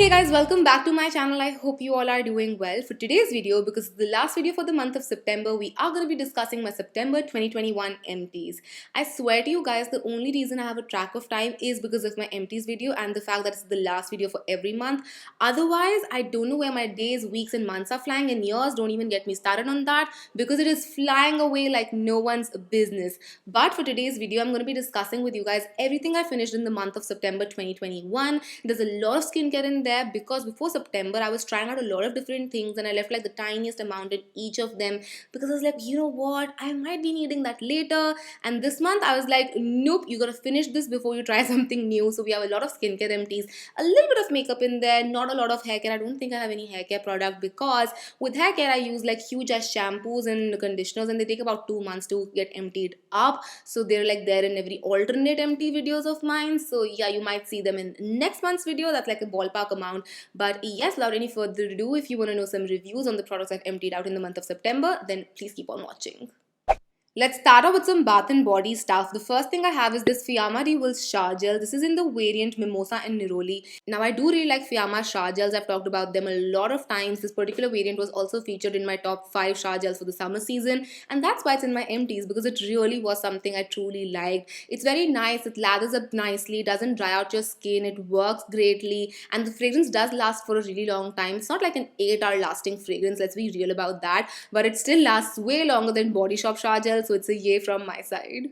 Hey guys, welcome back to my channel. I hope you all are doing well. For today's video, because it's the last video for the month of September, we are going to be discussing my September 2021 empties. I swear to you guys, the only reason I have a track of time is because of my empties video and the fact that it's the last video for every month. Otherwise, I don't know where my days, weeks and months are flying, and years, don't even get me started on that because it is flying away like no one's business. But for today's video, I'm going to be discussing with you guys everything I finished in the month of September 2021. There's a lot of skincare in there because before September I was trying out a lot of different things and I left like the tiniest amount in each of them because I was like, you know what, I might be needing that later. And this month I was like, nope, you gotta finish this before you try something new. So we have a lot of skincare empties, a little bit of makeup in there, not a lot of hair care. I don't think I have any hair care product because with hair care I use like huge ass shampoos and conditioners and they take about 2 months to get emptied up. So they're like there in every alternate empty videos of mine. So yeah, you might see them in next month's video. That's like a ballpark amount. But yes, without any further ado, if you want to know some reviews on the products I've emptied out in the month of September, then please keep on watching. Let's start off with some bath and body stuff. The first thing I have is this Fiama shower gel. This is in the variant Mimosa and Neroli. Now I do really like Fiama shower gels. I've talked about them a lot of times. This particular variant was also featured in my top 5 shower gels for the summer season. And that's why it's in my empties because it really was something I truly liked. It's very nice. It lathers up nicely. It doesn't dry out your skin. It works greatly. And the fragrance does last for a really long time. It's not like an 8-hour lasting fragrance. Let's be real about that. But it still lasts way longer than Body Shop shower gels. So it's a yay from my side.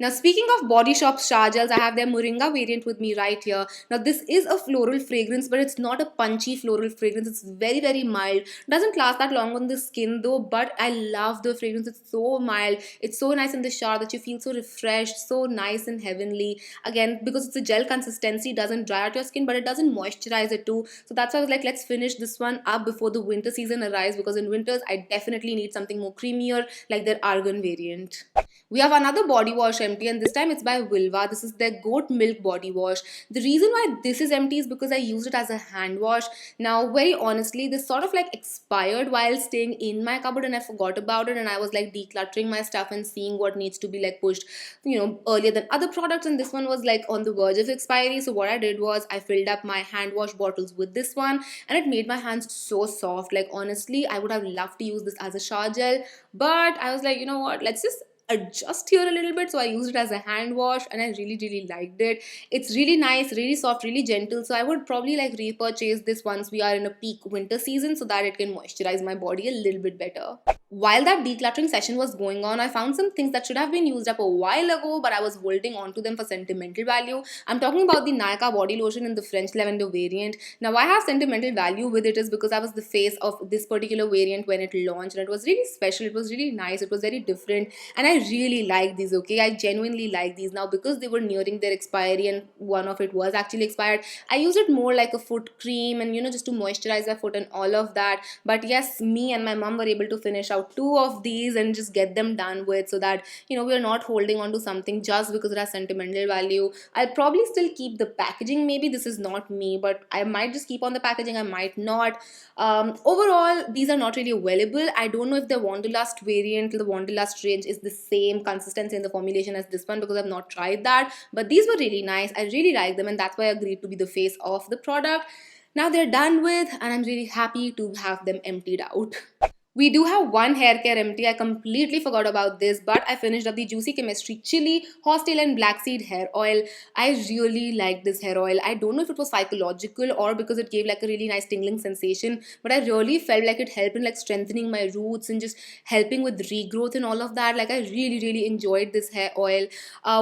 Now speaking of Body Shop shower gels, I have their Moringa variant with me right here. Now this is a floral fragrance, but it's not a punchy floral fragrance. It's very mild. Doesn't last that long on the skin though, but I love the fragrance. It's so mild. It's so nice in the shower that you feel so refreshed, so nice and heavenly. Again, because it's a gel consistency, it doesn't dry out your skin, but it doesn't moisturize it too. So that's why I was like, let's finish this one up before the winter season arrives because in winters, I definitely need something more creamier like their Argan variant. We have another body wash empty and this time it's by Vilvah. This is their goat milk body wash. The reason why this is empty is because I used it as a hand wash. Now very honestly, this sort of like expired while staying in my cupboard and I forgot about it and I was like decluttering my stuff and seeing what needs to be like pushed, earlier than other products, and this one was like on the verge of expiry. So what I did was I filled up my hand wash bottles with this one and it made my hands so soft. Like honestly, I would have loved to use this as a shower gel, but I was like, you know what, let's just adjust here a little bit. So I used it as a hand wash and I really liked it. It's really nice, really soft, really gentle. So I would probably like repurchase this once we are in a peak winter season so that it can moisturize my body a little bit better. While that decluttering session was going on, I found some things that should have been used up a while ago, but I was holding on to them for sentimental value. I'm talking about the Nykaa body lotion in the French Lavender variant. Now, why I have sentimental value with it is because I was the face of this particular variant when it launched, and it was really special. It was really nice. It was very different, and I really like these. Okay, I genuinely like these. Now, because they were nearing their expiry, and one of it was actually expired, I use it more like a foot cream, and just to moisturize my foot and all of that. But yes, me and my mom were able to finish out 2 of these and just get them done with so that we are not holding on to something just because it has sentimental value. I'll probably still keep the packaging. Maybe this is not me, but I might just keep on the packaging. I might not. Overall, these are not really available. I don't know if the Wanderlust variant, the Wanderlust range is the same consistency in the formulation as this one because I've not tried that, but these were really nice. I really like them and that's why I agreed to be the face of the product. Now they're done with and I'm really happy to have them emptied out. We do have one hair care empty. I completely forgot about this, but I finished up the Juicy Chemistry Chili, Horsetail and Black Seed Hair Oil. I really like this hair oil. I don't know if it was psychological or because it gave like a really nice tingling sensation, but I really felt like it helped in like strengthening my roots and just helping with regrowth and all of that. Like I really enjoyed this hair oil.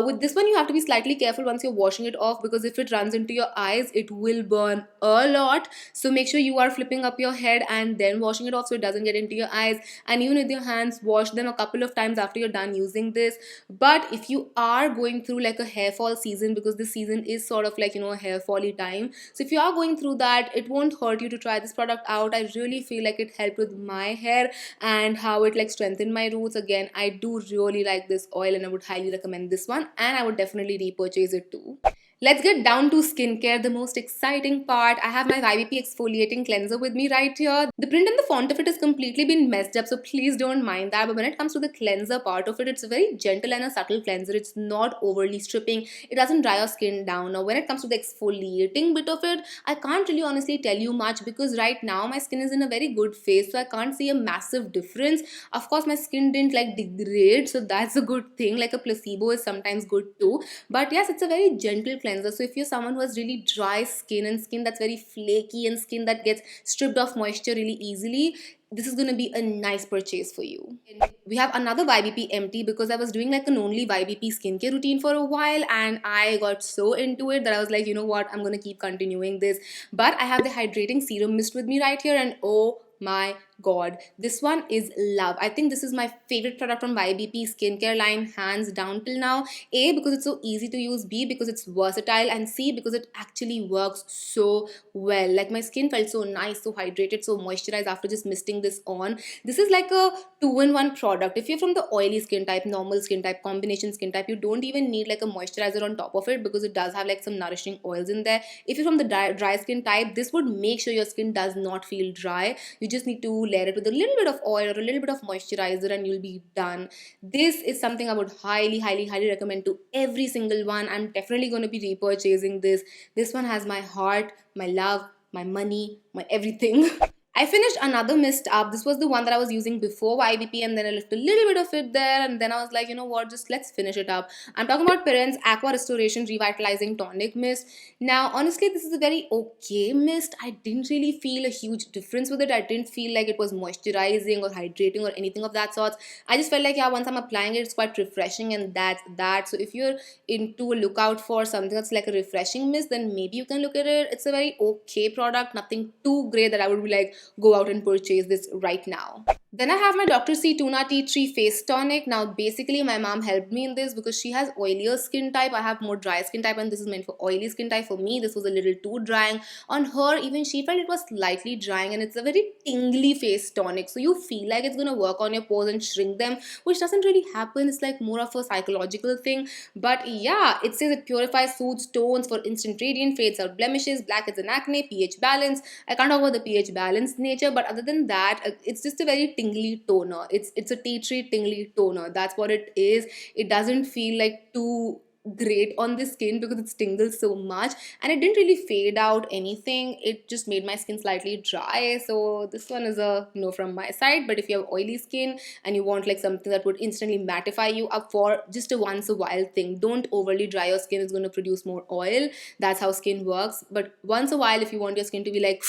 With this one, you have to be slightly careful once you're washing it off because if it runs into your eyes, it will burn a lot. So make sure you are flipping up your head and then washing it off so it doesn't get into your eyes, and even with your hands, wash them a couple of times after you're done using this. But if you are going through like a hair fall season, because this season is sort of like a hair fall-y time, so if you are going through that, it won't hurt you to try this product out. I really feel like it helped with my hair and how it like strengthened my roots. Again, I do really like this oil and I would highly recommend this one and I would definitely repurchase it too. Let's get down to skincare, the most exciting part. I have my YBP exfoliating cleanser with me right here. The print and the font of it has completely been messed up, so please don't mind that. But when it comes to the cleanser part of it, it's a very gentle and a subtle cleanser. It's not overly stripping. It doesn't dry your skin down. Now, when it comes to the exfoliating bit of it, I can't really honestly tell you much because right now my skin is in a very good phase, so I can't see a massive difference. Of course, my skin didn't like degrade, so that's a good thing. Like a placebo is sometimes good too. But yes, it's a very gentle cleanser. So if you're someone who has really dry skin and skin that's very flaky and skin that gets stripped of moisture really easily, this is going to be a nice purchase for you. We have another YBP empty because I was doing like an only YBP skincare routine for a while and I got so into it that I was like, you know what, I'm going to keep continuing this. But I have the hydrating serum mist with me right here, and oh my god, this one is love. I think this is my favorite product from YBP skincare line, hands down till now. A, because it's so easy to use. B, because it's versatile. And C, because it actually works so well. Like my skin felt so nice, so hydrated, so moisturized after just misting this on. This is like a two-in-one product. If you're from the oily skin type, normal skin type, combination skin type, you don't even need like a moisturizer on top of it because it does have like some nourishing oils in there. If you're from the dry skin type, this would make sure your skin does not feel dry. You just need to layer it with a little bit of oil or a little bit of moisturizer and you'll be done. This is something I would highly recommend to every single one. I'm definitely going to be repurchasing this. This one has my heart, my love, my money, my everything. I finished another mist up. This was the one that I was using before YBP, and then I left a little bit of it there, and then I was like, you know what, just let's finish it up. I'm talking about Perenne's Aqua Restoration Revitalizing Tonic Mist. Now, honestly, this is a very okay mist. I didn't really feel a huge difference with it. I didn't feel like it was moisturizing or hydrating or anything of that sort. I just felt like, yeah, once I'm applying it, it's quite refreshing, and that's that. So if you're into a lookout for something that's like a refreshing mist, then maybe you can look at it. It's a very okay product, nothing too great that I would be like, go out and purchase this right now. Then I have my Dr. C Tuna Tea Tree Face Tonic. Now, basically, my mom helped me in this because she has oilier skin type. I have more dry skin type, and this is meant for oily skin type. For me, this was a little too drying. On her, even she felt it was slightly drying, and it's a very tingly face tonic. So you feel like it's gonna work on your pores and shrink them, which doesn't really happen. It's like more of a psychological thing. But yeah, it says it purifies, soothes, tones for instant radiant, fades out blemishes, blackheads and acne, pH balance. I can't talk about the pH balance nature, but other than that, it's just a very tingly toner. It's a tea tree tingly toner. That's what it is. It doesn't feel like too great on the skin because it tingles so much, and it didn't really fade out anything. It just made my skin slightly dry. So this one is a no from my side. But if you have oily skin and you want like something that would instantly mattify you up for just a once a while thing, don't overly dry your skin. It's going to produce more oil. That's how skin works. But once a while, if you want your skin to be like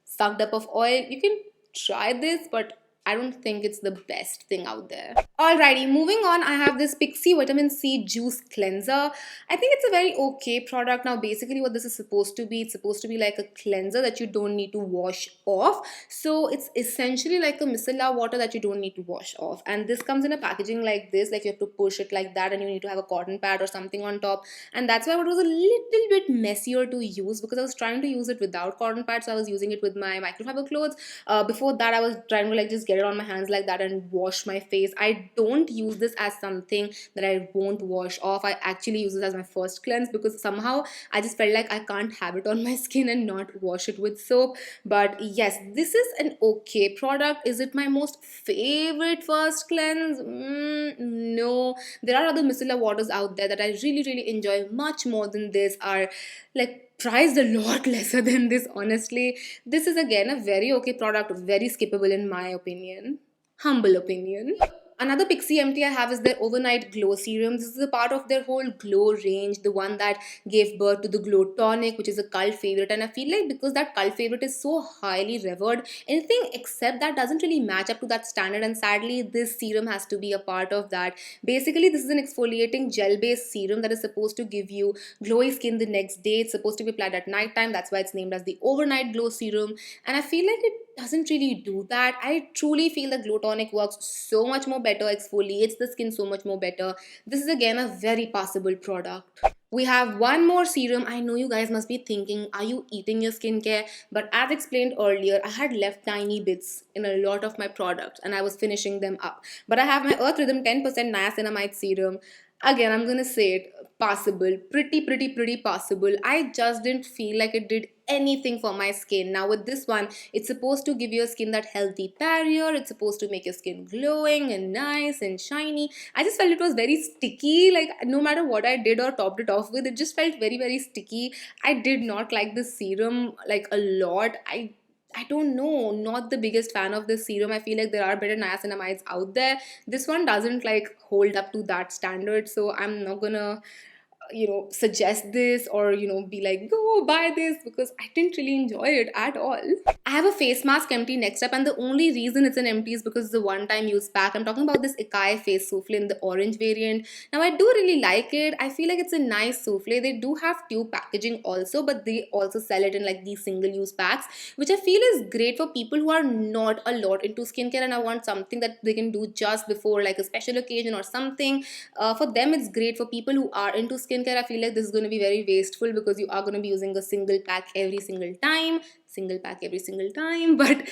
sucked up of oil, you can try this, but I don't think it's the best thing out there. Alrighty, moving on, I have this Pixi Vitamin C Juice Cleanser. I think it's a very okay product. Now, basically what this is supposed to be, it's supposed to be like a cleanser that you don't need to wash off. So it's essentially like a micellar water that you don't need to wash off. And this comes in a packaging like this, like you have to push it like that and you need to have a cotton pad or something on top. And that's why it was a little bit messier to use because I was trying to use it without cotton pad. So I was using it with my microfiber clothes. Before that, I was trying to like just get it on my hands like that and wash my face. I don't use this as something that I won't wash off. I actually use it as my first cleanse because somehow I just felt like I can't have it on my skin and not wash it with soap. But yes, this is an okay product. Is it my most favorite first cleanse? No. There are other micellar waters out there that I really enjoy much more than this, are like priced a lot lesser than this, honestly. This is again a very okay product, very skippable in my opinion. Humble opinion. Another Pixi empty I have is their overnight glow serum. This is a part of their whole glow range, the one that gave birth to the glow tonic, which is a cult favorite. And I feel like because that cult favorite is so highly revered, anything except that doesn't really match up to that standard. And sadly, this serum has to be a part of that. Basically, this is an exfoliating gel-based serum that is supposed to give you glowy skin the next day. It's supposed to be applied at night time. That's why it's named as the overnight glow serum. And I feel like it doesn't really do that. I truly feel the glow tonic works so much more better, exfoliates the skin so much more better. This is again a very passable product. We have one more serum. I know you guys must be thinking, are you eating your skincare? But as explained earlier, I had left tiny bits in a lot of my products and I was finishing them up. But I have my Earth Rhythm 10% Niacimamide serum. Again, I'm gonna say it. passable, pretty passable. I just didn't feel like it did anything for my skin. Now with this one, it's supposed to give your skin that healthy barrier, it's supposed to make your skin glowing and nice and shiny. I just felt it was very sticky, like no matter what I did or topped it off with, it just felt very sticky. I did not like this serum like a lot. I don't know, not the biggest fan of this serum. I feel like there are better niacinamides out there. This one doesn't like hold up to that standard, so I'm not gonna suggest this or be like go buy this, because I didn't really enjoy it at all. I have a face mask empty next up, and the only reason it's an empty is because it's a one-time use pack. I'm talking about this Ikkai face souffle in the orange variant. Now I do really like it. I feel like it's a nice souffle. They do have tube packaging also, but they also sell it in like these single-use packs, which I feel is great for people who are not a lot into skincare and I want something that they can do just before like a special occasion or something. For them it's great. For people who are into skincare, I feel like this is going to be very wasteful because you are going to be using a single pack every single time. But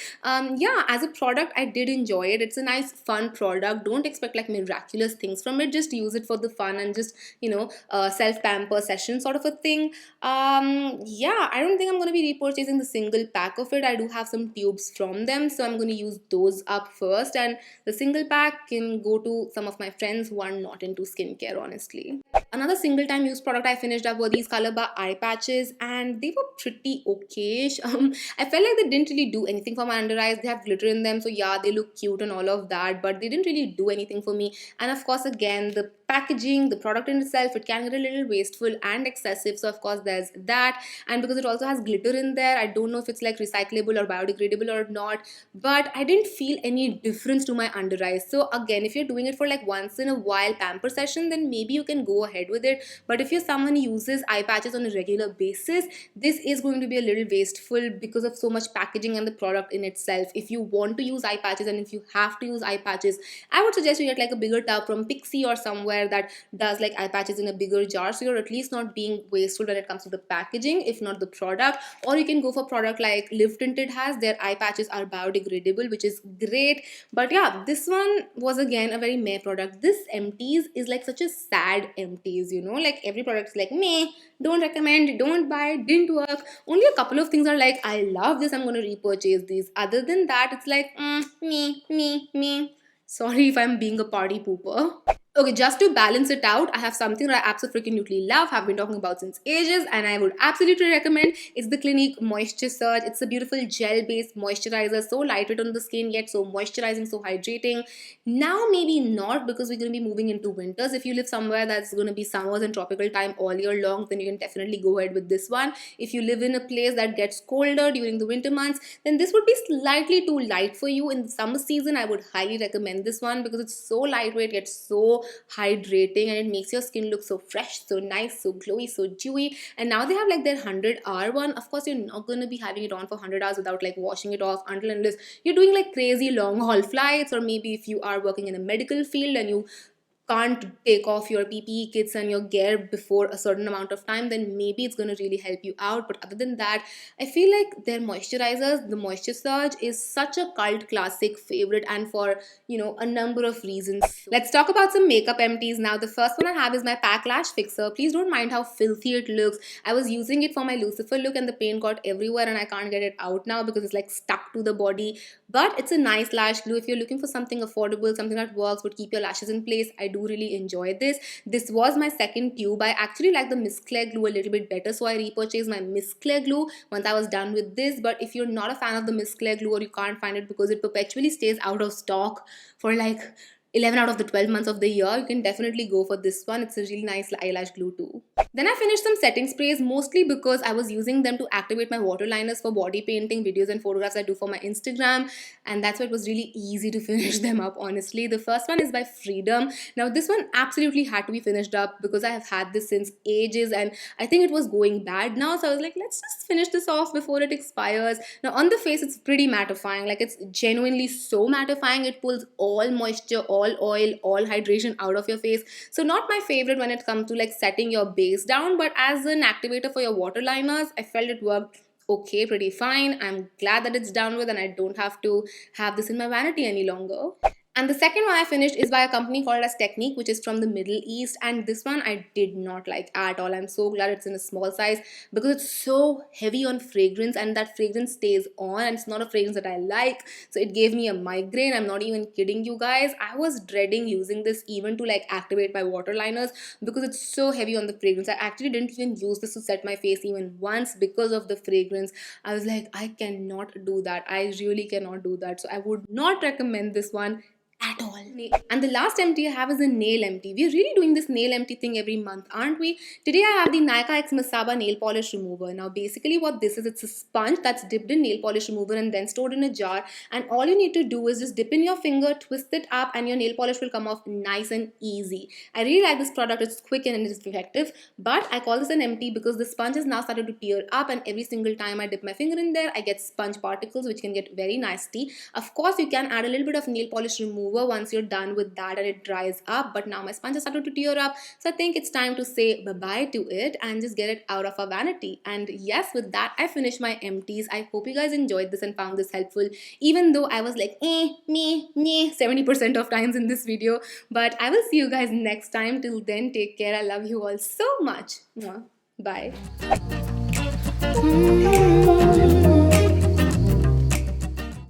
yeah, as a product I did enjoy it. It's a nice fun product. Don't expect like miraculous things from it. Just use it for the fun and just self pamper session sort of a thing. Yeah, I don't think I'm going to be repurchasing the single pack of it. I do have some tubes from them, so I'm going to use those up first, and the single pack can go to some of my friends who are not into skincare, honestly. Another single time use product I finished up were these Colorbar eye patches, and they were pretty okay-ish. I felt like they didn't really do anything for my under eyes. They have glitter in them, so yeah, they look cute and all of that, but they didn't really do anything for me. And of course, again, the packaging, the product in itself, it can get a little wasteful and excessive, so of course there's that. And because it also has glitter in there, I don't know if it's like recyclable or biodegradable or not, but I didn't feel any difference to my under eyes. So again, if you're doing it for like once in a while pamper session, then maybe you can go ahead with it. But if you're someone who uses eye patches on a regular basis, this is going to be a little wasteful because of so much packaging and the product in itself. If you want to use eye patches and if you have to use eye patches, I would suggest you get like a bigger tub from Pixi or somewhere that does like eye patches in a bigger jar, so you're at least not being wasteful when it comes to the packaging, if not the product. Or you can go for product like Live Tinted has. Their eye patches are biodegradable, which is great. But yeah, this one was again a very meh product. This Empties is like such a sad Empties, like every product is like meh, don't recommend, don't buy, didn't work. Only a couple of things are like I love this, I'm going to repurchase these. Other than that, it's like me. Sorry if I'm being a party pooper. Okay, just to balance it out, I have something that I absolutely love, have been talking about since ages, and I would absolutely recommend. It's the Clinique Moisture Surge. It's a beautiful gel-based moisturizer, so lightweight on the skin, yet so moisturizing, so hydrating. Now, maybe not, because we're going to be moving into winters. If you live somewhere that's going to be summers and tropical time all year long, then you can definitely go ahead with this one. If you live in a place that gets colder during the winter months, then this would be slightly too light for you. In the summer season, I would highly recommend this one because it's so lightweight, yet so hydrating, and it makes your skin look so fresh, so nice, so glowy, so dewy. And now they have like their 100-hour one. Of course, you're not going to be having it on for 100 hours without like washing it off, until unless you're doing like crazy long haul flights, or maybe if you are working in a medical field and you can't take off your PPE kits and your gear before a certain amount of time, then maybe it's going to really help you out. But other than that, I feel like their moisturizers, the Moisture Surge, is such a cult classic favorite, and for a number of reasons. Let's talk about some makeup empties now. The first one I have is my PAC Lash Fixer. Please don't mind how filthy it looks. I was using it for my Lucifer look and the paint got everywhere and I can't get it out now because it's like stuck to the body. But it's a nice lash glue. If you're looking for something affordable, something that works but keep your lashes in place, I do really enjoy this. This was my second tube. I actually like the Miss Claire glue a little bit better, so I repurchased my Miss Claire glue once I was done with this. But if you're not a fan of the Miss Claire glue, or you can't find it because it perpetually stays out of stock for like 11 out of the 12 months of the year, you can definitely go for this one. It's a really nice eyelash glue too. Then I finished some setting sprays, mostly because I was using them to activate my waterliners for body painting videos and photographs I do for my Instagram, and that's why it was really easy to finish them up, honestly. The first one is by Freedom. Now this one absolutely had to be finished up because I have had this since ages and I think it was going bad now, so I was like, let's just finish this off before it expires. Now on the face, it's pretty mattifying. Like, it's genuinely so mattifying. It pulls all moisture, all oil, all hydration out of your face. So not my favorite when it comes to like setting your base down, but as an activator for your waterliners, I felt it worked okay, pretty fine. I'm glad that it's done with and I don't have to have this in my vanity any longer. And the second one I finished is by a company called as Technic, which is from the Middle East. And this one I did not like at all. I'm so glad it's in a small size because it's so heavy on fragrance and that fragrance stays on, and it's not a fragrance that I like. So it gave me a migraine. I'm not even kidding you guys. I was dreading using this even to like activate my waterliners because it's so heavy on the fragrance. I actually didn't even use this to set my face even once because of the fragrance. I was like, I cannot do that. I really cannot do that. So I would not recommend this one at all. And the last empty I have is a nail empty. We're really doing this nail empty thing every month, aren't we? Today I have the Nykaa X Masaba nail polish remover. Now basically what this is, it's a sponge that's dipped in nail polish remover and then stored in a jar, and all you need to do is just dip in your finger, twist it up, and your nail polish will come off nice and easy. I really like this product. It's quick and it's effective, but I call this an empty because the sponge has now started to tear up, and every single time I dip my finger in there I get sponge particles which can get very nasty. Of course you can add a little bit of nail polish remover once you're done with that and it dries up, but now my sponge has started to tear up, so I think it's time to say bye-bye to it and just get it out of our vanity. And yes, with that I finished my empties. I hope you guys enjoyed this and found this helpful, even though I was like 70% of times in this video. But I will see you guys next time. Till then, take care. I love you all so much. Bye.